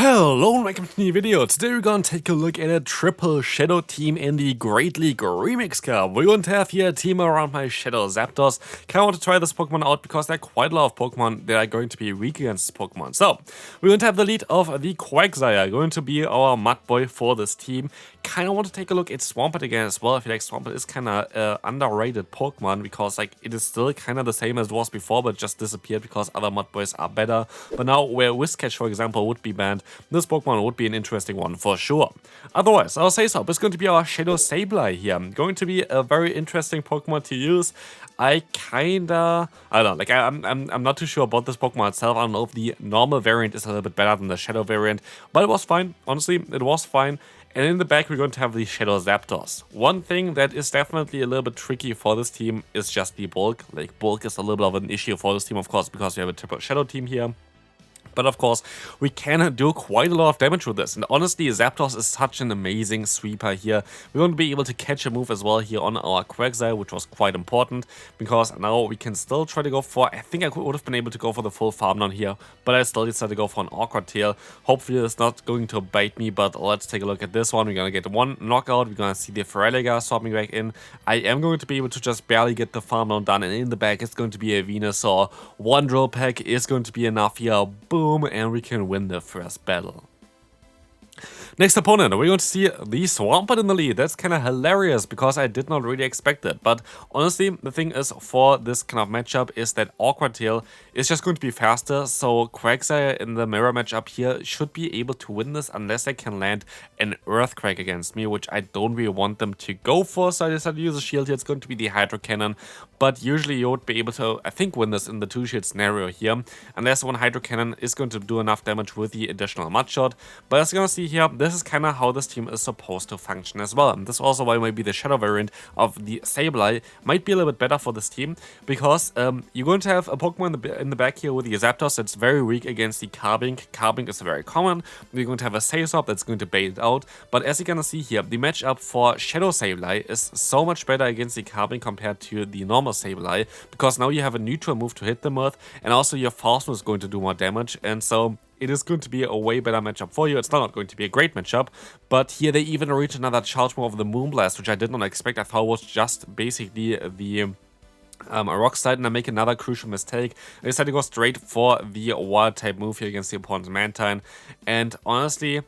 Hello and welcome to a new video. Today we're going to take a look at a triple Shadow team in the Great League Remix Cup. We're going to have here a team around my Shadow Zapdos. Kind of want to try this Pokemon out because there are quite a lot of Pokemon that are going to be weak against this Pokemon. So, we're going to have the lead of the Quagsire, going to be our mud boy for this team. Kind of want to take a look at Swampert again as well. I feel like Swampert is kind of underrated Pokemon because like it is still kind of the same as it was before, but just disappeared because other mud boys are better. But now where Whiscash, for example, would be banned, this Pokemon would be an interesting one for sure. Otherwise, our Saysop is going to be our Shadow Sableye here. Going to be a very interesting Pokemon to use. I don't know, like I'm not too sure about this Pokemon itself. I don't know if the normal variant is a little bit better than the Shadow variant, but it was fine. Honestly, it was fine. And in the back, we're going to have the Shadow Zapdos. One thing that is definitely a little bit tricky for this team is just the bulk. Like, bulk is a little bit of an issue for this team, of course, because we have a triple Shadow team here. But of course, we can do quite a lot of damage with this. And honestly, Zapdos is such an amazing sweeper here. We're going to be able to catch a move as well here on our Quagsire, which was quite important. Because now we can still try to go for... I think I would have been able to go for the full farm down here. But I still decided to go for an Awkward Tail. Hopefully it's not going to bite me, but let's take a look at this one. We're going to get one knockout. We're going to see the Feraliga swapping back in. I am going to be able to just barely get the farm down done. And in the back, it's going to be a Venusaur. One Drill Peck is going to be enough here. Boom. And we can win the first battle. Next opponent, we're going to see the Swampert in the lead. That's kind of hilarious because I did not really expect it. But honestly, the thing is for this kind of matchup is that Awkward Tail is just going to be faster. So Quagsire in the mirror matchup here should be able to win this unless they can land an Earthquake against me, which I don't really want them to go for. So I decided to use a shield here. It's going to be the Hydro Cannon. But usually you would be able to, I think, win this in the two-shield scenario here. Unless one Hydro Cannon is going to do enough damage with the additional Mud Shot. But as you're going to see here, this is kind of how this team is supposed to function as well. And this is also why maybe the Shadow variant of the Sableye might be a little bit better for this team. Because you're going to have a Pokemon in the back here with the Zapdos that's very weak against the Carbink. Carbink is very common. We're going to have a Saysop that's going to bait it out. But as you're going to see here, the matchup for Shadow Sableye is so much better against the Carbink compared to the normal Sableye. Because now you have a neutral move to hit them with. And also your False Move is going to do more damage. And so it is going to be a way better matchup for you. It's not going to be a great matchup, but here they even reach another charge move of the Moonblast, which I did not expect. I thought was just basically the Rock Slide, and I make another crucial mistake. I decided to go straight for the Wild type move here against the opponent's Mantine, and honestly,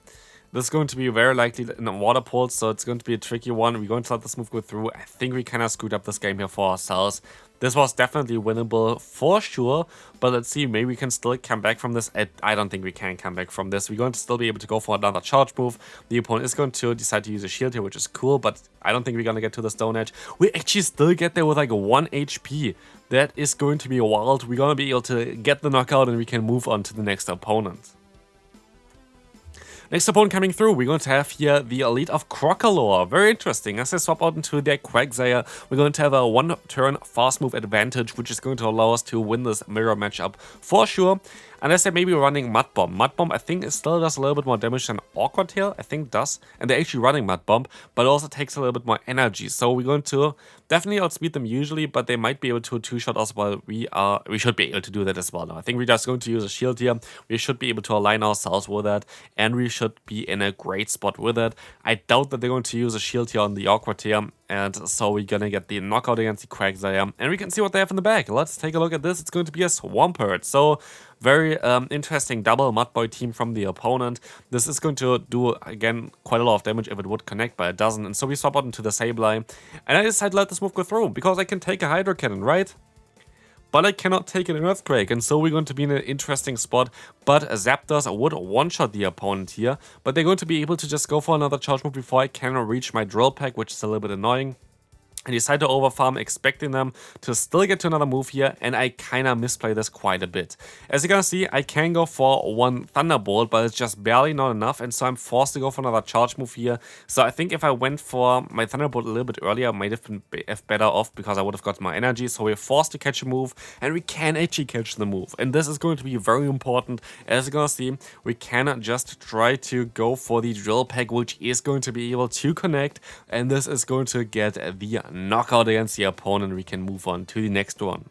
this is going to be very likely in a Water Pulse, so it's going to be a tricky one. We're going to let this move go through. I think we kind of screwed up this game here for ourselves. This was definitely winnable for sure, but let's see, maybe we can still come back from this. I don't think we can come back from this. We're going to still be able to go for another charge move. The opponent is going to decide to use a shield here, which is cool, but I don't think we're going to get to the Stone Edge. We actually still get there with like 1 HP. That is going to be wild. We're going to be able to get the knockout and we can move on to the next opponent. Next opponent coming through, we're going to have here the Elite of Crocalor. Very interesting. As I swap out into their Quagsire, we're going to have a 1-turn fast move advantage, which is going to allow us to win this mirror matchup for sure. Unless they're maybe running Mud Bomb. Mud Bomb, I think, it still does a little bit more damage than Awkward Tail. I think it does. And they're actually running Mud Bomb, but it also takes a little bit more energy. So we're going to definitely outspeed them usually, but they might be able to two-shot us while we should be able to do that as well now. I think we're just going to use a shield here. We should be able to align ourselves with that, and we should be in a great spot with it. I doubt that they're going to use a shield here on the Awkward Tail, and so we're gonna get the knockout against the Quagsire, and we can see what they have in the back. Let's take a look at this. It's going to be a Swampert. So very interesting double Mudboy team from the opponent. This is going to do, again, quite a lot of damage if it would connect, but it doesn't. And so we swap out into the Sableye, and I decided to let this move go through, because I can take a Hydro Cannon, right? But I cannot take an Earthquake, and so we're going to be in an interesting spot. But Zapdos would one-shot the opponent here, but they're going to be able to just go for another charge move before I can reach my Drill Peck, which is a little bit annoying. I decide to overfarm, expecting them to still get to another move here, and I kinda misplay this quite a bit. As you can see, I can go for one Thunderbolt, but it's just barely not enough, and so I'm forced to go for another charge move here. So I think if I went for my Thunderbolt a little bit earlier, I might have been better off, because I would have got more energy. So we're forced to catch a move, and we can actually catch the move. And this is going to be very important. As you're gonna see, we cannot just try to go for the Drill Peck, which is going to be able to connect, and this is going to get the knockout against the opponent. We can move on to the next one.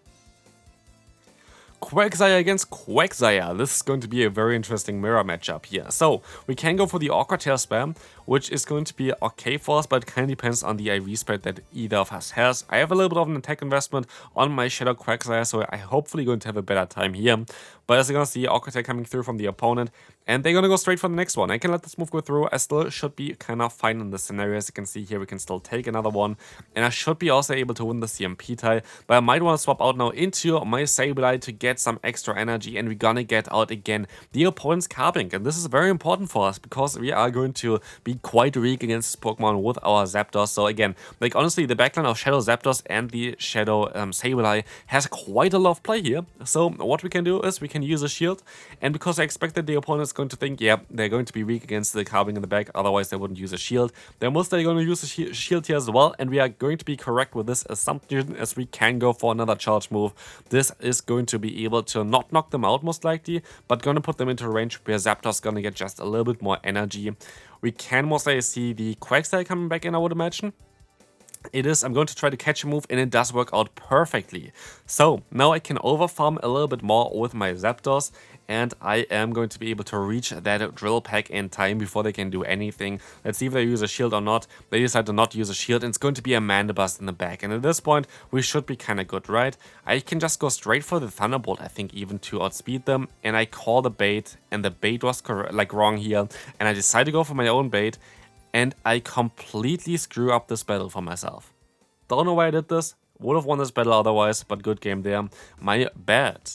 Quagsire against Quagsire. This is going to be a very interesting mirror matchup here. So, we can go for the Awkward Tail spam, which is going to be okay for us, but it kind of depends on the IV spread that either of us has. I have a little bit of an attack investment on my Shadow Quagsire, so I'm hopefully going to have a better time here. But as you're going to see, Awkward Tail coming through from the opponent, and they're going to go straight for the next one. I can let this move go through. I still should be kind of fine in this scenario. As you can see here, we can still take another one, and I should be also able to win the CMP tie, but I might want to swap out now into my Sableye to get some extra energy, and we're gonna get out again the opponent's Carbink, and this is very important for us because we are going to be quite weak against this Pokemon with our Zapdos. So again, like honestly, the backline of Shadow Zapdos and the Shadow Sableye has quite a lot of play here. So what we can do is we can use a shield, and because I expect that the opponent is going to think, yeah, they're going to be weak against the Carbink in the back, otherwise they wouldn't use a shield. They're most likely going to use a shield here as well, and we are going to be correct with this assumption as we can go for another charge move. This is going to be able to not knock them out most likely, but going to put them into a range where Zapdos is going to get just a little bit more energy. We can most likely see the Quagsire coming back in, I would imagine. It is, I'm going to try to catch a move, and it does work out perfectly. So now I can overfarm a little bit more with my Zapdos, and I am going to be able to reach that drill pack in time before they can do anything. Let's see if they use a shield or not. They decide to not use a shield, and it's going to be a Mandibuzz in the back. And at this point, we should be kind of good, right? I can just go straight for the Thunderbolt, I think, even to outspeed them. And I call the bait, and the bait was wrong here. And I decide to go for my own bait, and I completely screw up this battle for myself. Don't know why I did this. Would have won this battle otherwise, but good game there. My bad.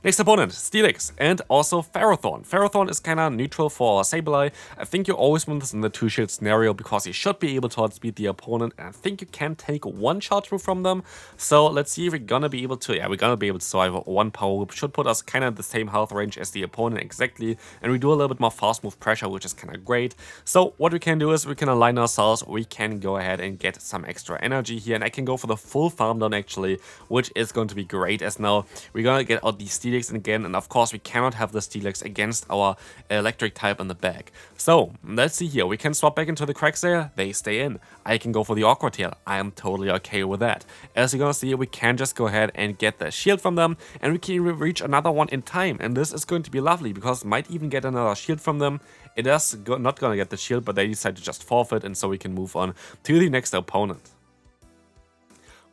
Next opponent, Steelix, and also Ferrothorn. Ferrothorn is kind of neutral for Sableye. I think you always win this in the two-shield scenario because you should be able to outspeed the opponent, and I think you can take one charge move from them. So let's see if we're gonna be able to, yeah, we're gonna be able to survive one power whip. Should put us kind of the same health range as the opponent exactly, and we do a little bit more fast move pressure, which is kind of great. So what we can do is we can align ourselves, we can go ahead and get some extra energy here, and I can go for the full farm down actually, which is going to be great, as now we're gonna get out the Steelix again, and of course we cannot have the Steelix against our electric type in the back. So let's see here, we can swap back into the Quagsire, they stay in. I can go for the Awkward Tail, I am totally okay with that. As you're gonna see, we can just go ahead and get the shield from them, and we can reach another one in time, and this is going to be lovely because might even get another shield from them. It is not gonna get the shield, but they decide to just forfeit, and so we can move on to the next opponent.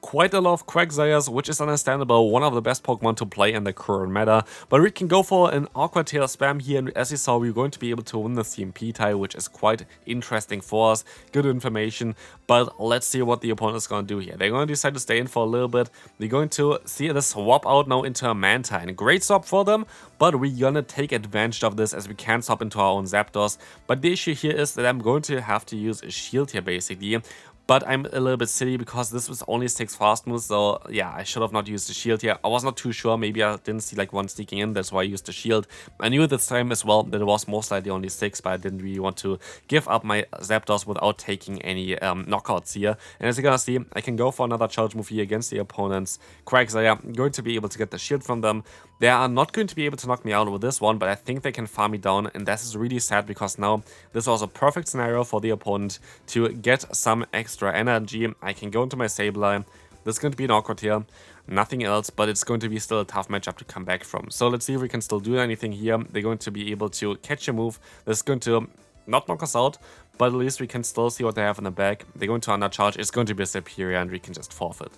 Quite a lot of Quagsires, which is understandable, one of the best Pokemon to play in the current meta, but we can go for an Awkward Tail spam here, and as you saw, we're going to be able to win the CMP tie, which is quite interesting for us, good information, but let's see what the opponent is going to do here. They're going to decide to stay in for a little bit. We're going to see this swap out now into a Mantine. Great swap for them, but we're gonna take advantage of this as we can swap into our own Zapdos, but the issue here is that I'm going to have to use a shield here basically. But I'm a little bit silly because this was only 6 fast moves, so yeah, I should have not used the shield here. I was not too sure, maybe I didn't see like one sneaking in, that's why I used the shield. I knew this time as well that it was most likely only 6, but I didn't really want to give up my Zapdos without taking any knockouts here. And as you're gonna see, I can go for another charge move here against the opponents. Quagsire, I'm going to be able to get the shield from them. They are not going to be able to knock me out with this one, but I think they can farm me down, and this is really sad because now this was a perfect scenario for the opponent to get some extra energy. I can go into my Sableye. This is going to be an Awkward Tail, nothing else, but it's going to be still a tough matchup to come back from. So let's see if we can still do anything here. They're going to be able to catch a move. This is going to not knock us out, but at least we can still see what they have in the back. They're going to undercharge. It's going to be a superior, and we can just forfeit.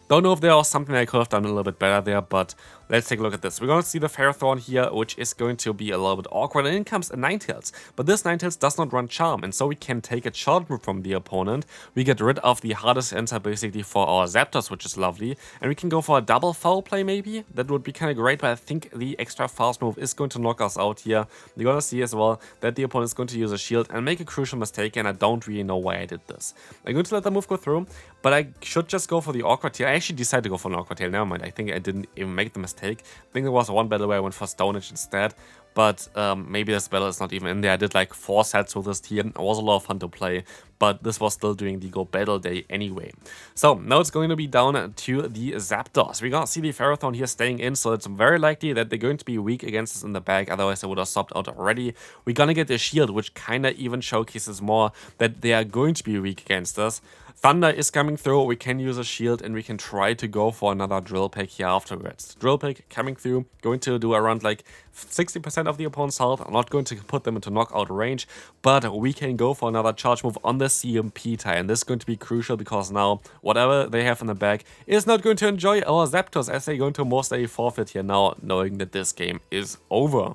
Don't know if there was something I could have done a little bit better there, but let's take a look at this. We're going to see the Ferrothorn here, which is going to be a little bit awkward, and in comes a Ninetales. But this Ninetales does not run Charm, and so we can take a charge move from the opponent. We get rid of the hardest enter basically for our Zapdos, which is lovely, and we can go for a double foul play maybe. That would be kind of great, but I think the extra fast move is going to knock us out here. You're going to see as well that the opponent is going to use a shield and make a crucial mistake, and I don't really know why I did this. I'm going to let the move go through, but I should just go for the Awkward Tail. I actually decided to go for an Awkward Tail, never mind. I think I didn't even make the mistake. I think there was one battle where I went for Stone Edge instead, but maybe this battle is not even in there. I did like 4 sets with this team. It was a lot of fun to play, but this was still during the Go Battle Day anyway. So now it's going to be down to the Zapdos. We're going to see the Ferrothorn here staying in, so it's very likely that they're going to be weak against us in the back, otherwise I would have stopped out already. We're going to get a shield, which kind of even showcases more that they are going to be weak against us. Thunder is coming through, we can use a shield and we can try to go for another drill peck here afterwards. Drill peck coming through, going to do around like 60% of the opponent's health. I'm not going to put them into knockout range, but we can go for another charge move on the CMP tie, and this is going to be crucial because now whatever they have in the back is not going to enjoy our Zapdos, as they're going to most likely forfeit here now, knowing that this game is over.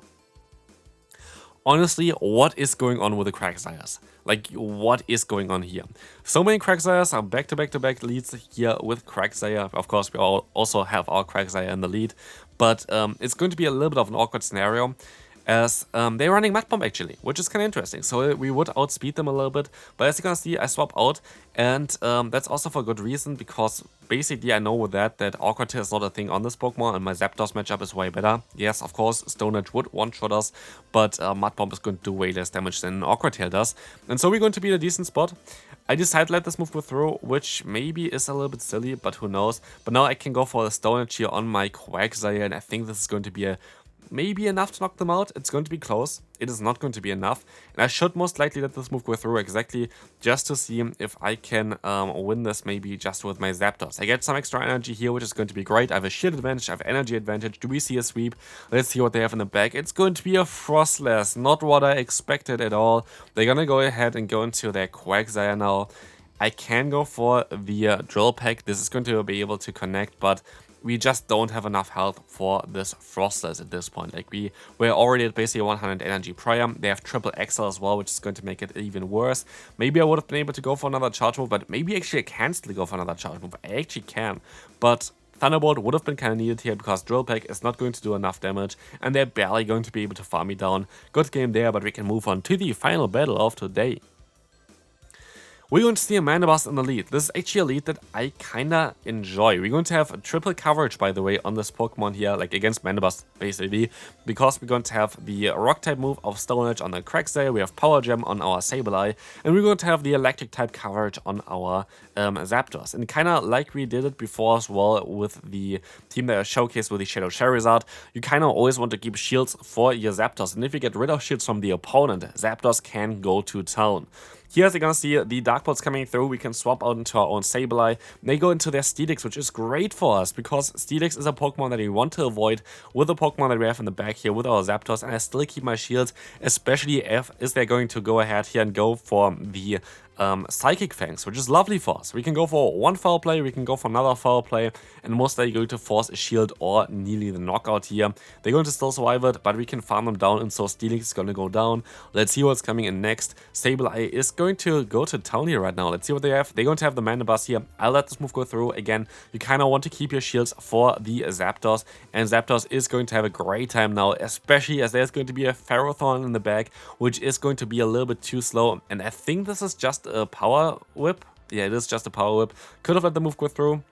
Honestly, what is going on with the Quagsires? Like, what is going on here? So many Quagsires are back-to-back leads here with Quagsire. Of course, we all also have our Quagsire in the lead, but it's going to be a little bit of an awkward scenario, as they're running Mud Bomb actually, which is kind of interesting. So we would outspeed them a little bit, but as you can see, I swap out, and that's also for good reason, because basically I know with that Awkward Tail is not a thing on this Pokemon, and my Zapdos matchup is way better. Yes, of course, Stone Edge would one-shot us, but Mud Bomb is going to do way less damage than Awkward Tail does, and so we're going to be in a decent spot. I decided to let this move go through, which maybe is a little bit silly, but who knows. But now I can go for the Stone Edge here on my Quagsire, and I think this is going to be maybe enough to knock them out. It's going to be close. It is not going to be enough. And I should most likely let this move go through exactly just to see if I can win this maybe just with my Zapdos. I get some extra energy here, which is going to be great. I have a shield advantage, I have energy advantage. Do we see a sweep? Let's see what they have in the back. It's going to be a Frostless. Not what I expected at all. They're going to go ahead and go into their Quagsire now. I can go for the Drill Peck. This is going to be able to connect, but we just don't have enough health for this Frostless at this point. Like, we're already at basically 100 energy prior. They have triple XL as well, which is going to make it even worse. Maybe I would have been able to go for another charge move, but maybe actually I can still go for another charge move. I actually can, but Thunderbolt would have been kind of needed here because Drill Peck is not going to do enough damage, and they're barely going to be able to farm me down. Good game there, but we can move on to the final battle of today. We're going to see a Mandibuzz in the lead. This is actually a lead that I kinda enjoy. We're going to have triple coverage, by the way, on this Pokemon here, like against Mandibuzz, basically, because we're going to have the Rock-type move of Stone Edge on the Quagsire, we have Power Gem on our Sableye, and we're going to have the Electric-type coverage on our Zapdos. And kinda like we did it before as well with the team that I showcased with the Shadow Charizard, you kinda always want to keep shields for your Zapdos, and if you get rid of shields from the opponent, Zapdos can go to town. Here, as you're gonna see, the Dark Bolts coming through, we can swap out into our own Sableye. They go into their Steelix, which is great for us, because Steelix is a Pokemon that we want to avoid with the Pokemon that we have in the back here with our Zapdos, and I still keep my shields, especially if they're going to go ahead here and go for the Psychic Fangs, which is lovely for us. We can go for one foul play, we can go for another foul play, and most likely going to force a shield or nearly the knockout here. They're going to still survive it, but we can farm them down, and so Steelix is going to go down. Let's see what's coming in next. Sableye is going to go to town here right now. Let's see what they have. They're going to have the Mandibuzz here. I'll let this move go through. Again, you kind of want to keep your shields for the Zapdos, and Zapdos is going to have a great time now, especially as there's going to be a Ferrothorn in the back, which is going to be a little bit too slow, and I think this is just a Power Whip. Yeah, it is just a Power Whip. Could have let the move go through,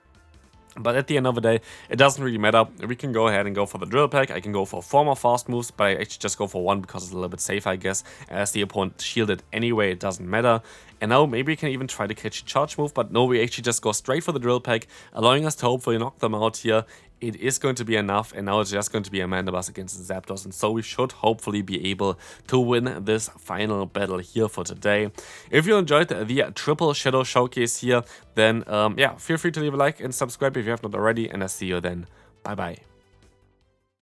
but at the end of the day, it doesn't really matter. We can go ahead and go for the Drill Peck. I can go for 4 more fast moves, but I actually just go for 1 because it's a little bit safer, I guess. As the opponent shielded anyway, it doesn't matter. And now maybe we can even try to catch a charge move, but no, we actually just go straight for the Drill Peck, allowing us to hopefully knock them out here. It is going to be enough, and now it's just going to be a Mandibuzz against the Zapdos, and so we should hopefully be able to win this final battle here for today. If you enjoyed the triple Shadow Showcase here, then yeah, feel free to leave a like and subscribe if you have not already, and I'll see you then. Bye bye.